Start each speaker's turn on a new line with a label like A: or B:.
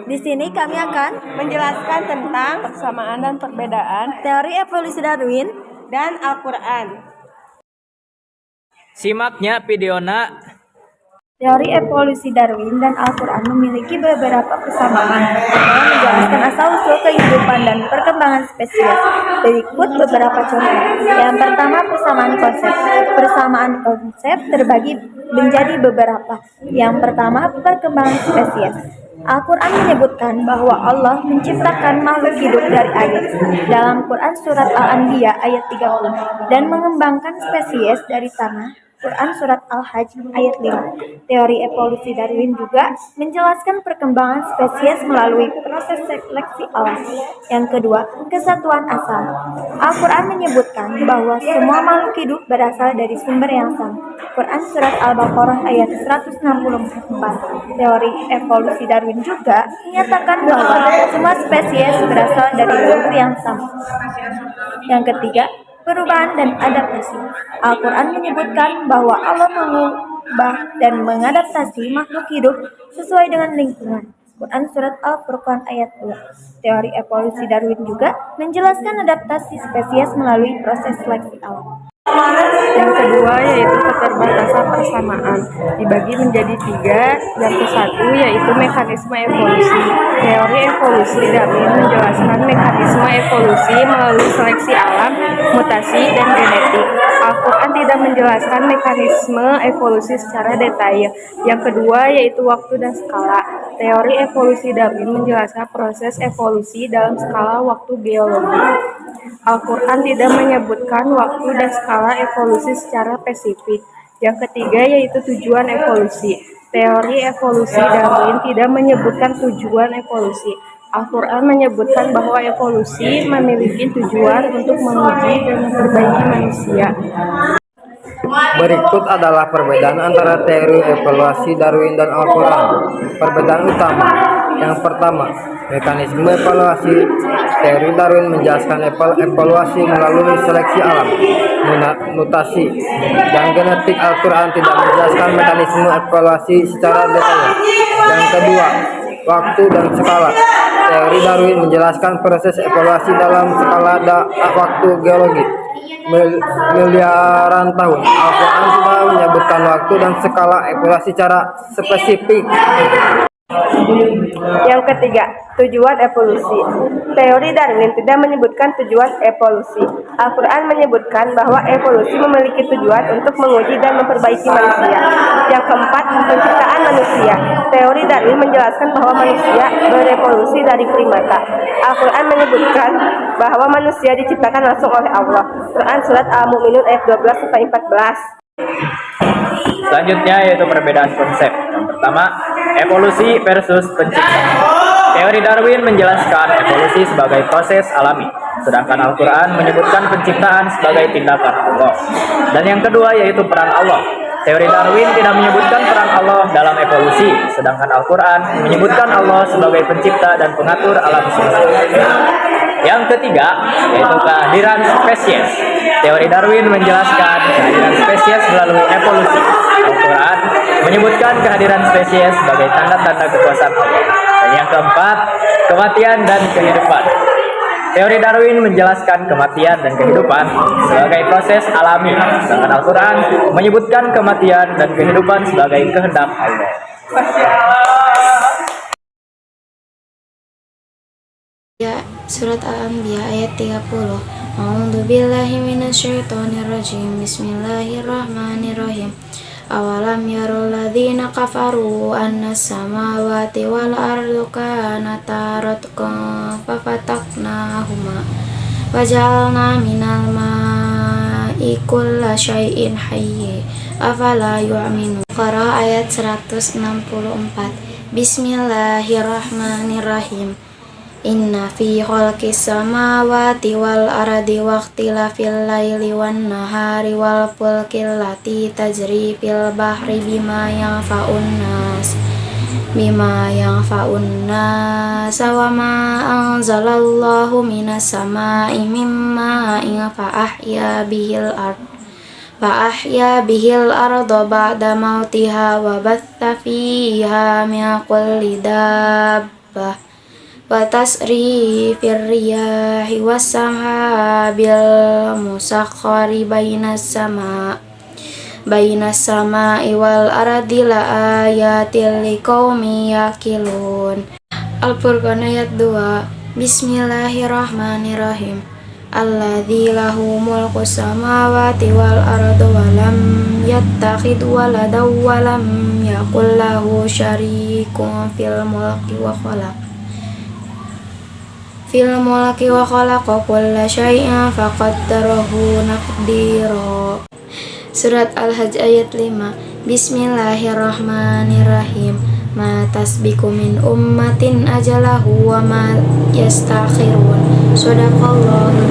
A: Di sini kami akan
B: menjelaskan tentang persamaan dan perbedaan
A: teori evolusi Darwin
B: dan Al-Quran.
C: Simaknya videona.
A: Teori evolusi Darwin dan Al-Quran memiliki beberapa persamaan dalam menjelaskan asal-usul kehidupan dan perkembangan spesies. Berikut beberapa contoh. Yang pertama, persamaan konsep. Persamaan konsep terbagi menjadi beberapa. Yang pertama, perkembangan spesies. Al-Quran menyebutkan bahwa Allah menciptakan makhluk hidup dari air dalam Quran Surat Al-Anbiya ayat 30 dan mengembangkan spesies dari tanah Quran Surat Al-Hajj ayat 5. Teori evolusi Darwin juga menjelaskan perkembangan spesies melalui proses seleksi alam. Yang kedua, kesatuan asal. Al-Quran menyebutkan bahwa semua makhluk hidup berasal dari sumber yang sama. Quran Surat Al-Baqarah ayat 164. Teori evolusi Darwin juga menyatakan bahwa semua spesies berasal dari sumber yang sama. Yang ketiga, perubahan dan adaptasi. Al-Quran menyebutkan bahwa Allah mengubah dan mengadaptasi makhluk hidup sesuai dengan lingkungan. Quran Surat Al-Furqan ayat 2. Teori evolusi Darwin juga menjelaskan adaptasi spesies melalui proses seleksi alam.
B: Yang kedua yaitu keterbatasan persamaan, dibagi menjadi 3. Yang ke-1 yaitu mekanisme evolusi. Teori evolusi Darwin menjelaskan mekanisme evolusi melalui seleksi alam, mutasi, dan genetik. Al-Quran tidak menjelaskan mekanisme evolusi secara detail. Yang kedua yaitu waktu dan skala. Teori evolusi Darwin menjelaskan proses evolusi dalam skala waktu geologi. Al-Quran tidak menyebutkan waktu dan skala evolusi secara spesifik. Yang ketiga yaitu tujuan evolusi. Teori evolusi Darwin tidak menyebutkan tujuan evolusi. Al-Quran menyebutkan bahwa evolusi memiliki tujuan untuk menguji dan memperbaiki manusia.
D: Berikut adalah perbedaan antara teori evolusi Darwin dan Al-Quran. Perbedaan utama. Yang pertama, mekanisme evaluasi. Teori Darwin menjelaskan evaluasi melalui seleksi alam, mutasi, dan genetik. Al-Quran tidak menjelaskan mekanisme evaluasi secara detail. Yang kedua, waktu dan skala. Teori Darwin menjelaskan proses evaluasi dalam skala waktu geologi, miliaran tahun. Al-Quran tidak menyebutkan waktu dan skala evaluasi secara spesifik.
B: Yang ketiga, tujuan evolusi. Teori Darwin tidak menyebutkan tujuan evolusi. Al-Quran menyebutkan bahwa evolusi memiliki tujuan untuk menguji dan memperbaiki manusia. Yang keempat, penciptaan manusia. Teori Darwin menjelaskan bahwa manusia berevolusi dari primata. Al-Quran menyebutkan bahwa manusia diciptakan langsung oleh Allah. Quran Surat Al-Mu'minun ayat 12-14.
C: Selanjutnya yaitu perbedaan konsep. Yang pertama, evolusi versus penciptaan. Teori Darwin menjelaskan evolusi sebagai proses alami, sedangkan Al-Quran menyebutkan penciptaan sebagai tindakan Allah. Dan yang kedua yaitu peran Allah. Teori Darwin tidak menyebutkan peran Allah dalam evolusi, sedangkan Al-Quran menyebutkan Allah sebagai pencipta dan pengatur alam semesta. Yang ketiga yaitu kehadiran spesies. Teori Darwin menjelaskan kehadiran spesies melalui evolusi. Al-Quran menyebutkan kehadiran spesies sebagai tanda-tanda kekuasaan Allah. Dan yang keempat, kematian dan kehidupan. Teori Darwin menjelaskan kematian dan kehidupan sebagai proses alami, sedangkan Al-Quran menyebutkan kematian dan kehidupan sebagai kehendak Allah.
E: Ya, Surat Al-Anbiya ayat 30. A'udzu billahi minasyaitonir rajim. Bismillahirrahmanirrahim. Awalam yarul ladzina kafaru annas samawati wal ardu kanata ratqan fafataqnahuma waja'alna minal ma'i kulla syai'in hayy afala yu'minu. Qara ayat 164. Bismillahirrahmanirrahim. Inna fi khalqis samawati wal ardi waqtilafil laili wan nahari wal fulkil lati tajri fil bahri bima yanfa'un nas wa ma anzalallahu minas samai mimma fa ahya bihil ard Wa ahya bihil arda ba'da mautiha wa batha fiha min kulli dabbah wa tasrifir riyahi was samhabil musakhkhari bainas sama'i wal ardi la ayatil liqaumi yaqilun. Al-Furqan ayat 2. Bismillahirrahmanirrahim. Alladzi lahu mulku samawati wal ardi wa lam yattakhid waladan wa lam yakul lahu syarikun fil mulki wa khalaqa kulla syai'in faqaddarahu taqdira. Surat Al-Hajj ayat 5. Bismillahirrahmanirrahim. Ma tasbiqu min ummatin ajalahu wa ma yastakhirun. Shadaqallahul